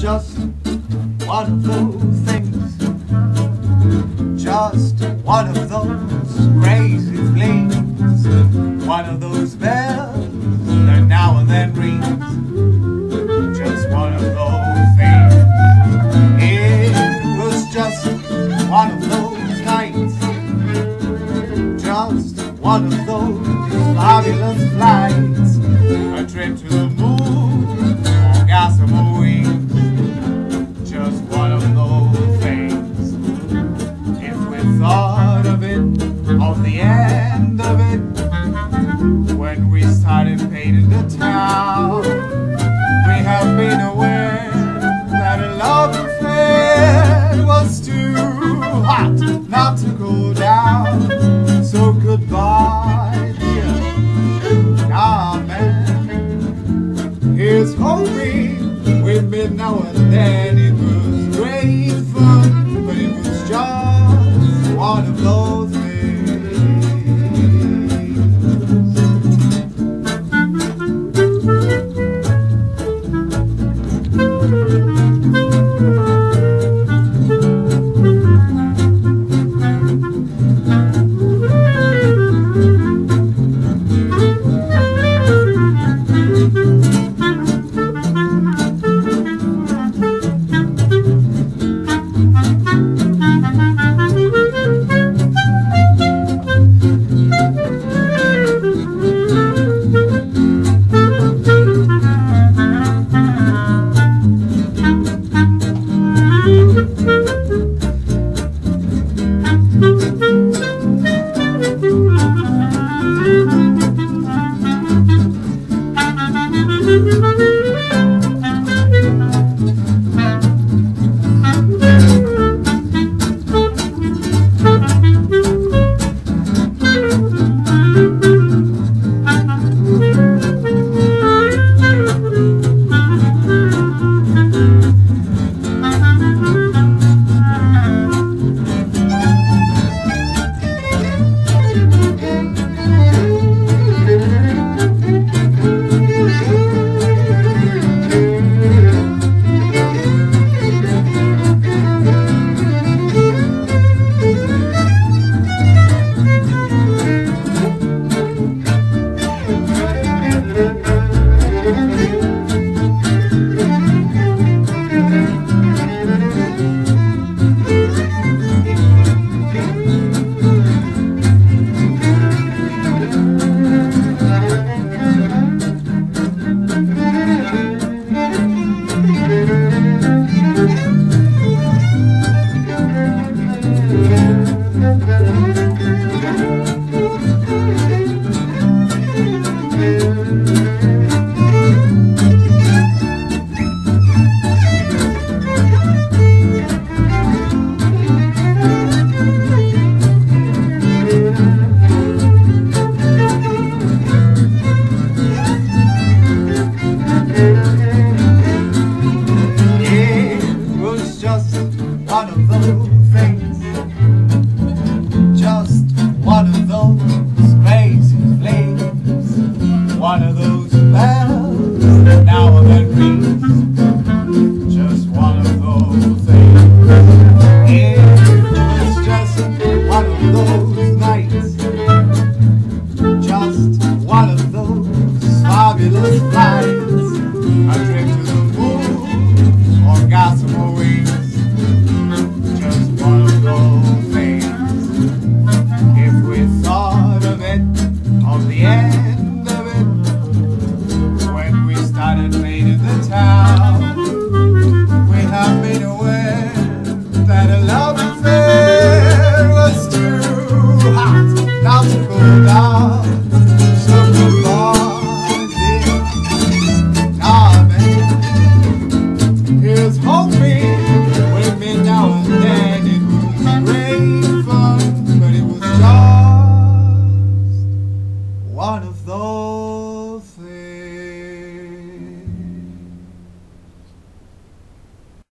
was just one of those things, just one of those crazy flings, one of those bells that now and then rings, just one of those things. It was just one of those nights, just one of those fabulous flights, a trip to the moon on gossamer wings, just one of those things. If we thought of it, of the end of it, when we started painting the town, we have been aware that a love affair was too hot not to go down. So goodbye, dear. Here's hoping we met now and then. It was great fun, but it was just one of those things. One of those things, just one of those crazy flames, one of those bells that now and then rings, just one of those things. It was just one of those nights, just one of those fabulous flights, a trip to the moon on gossamer wings. Of the end.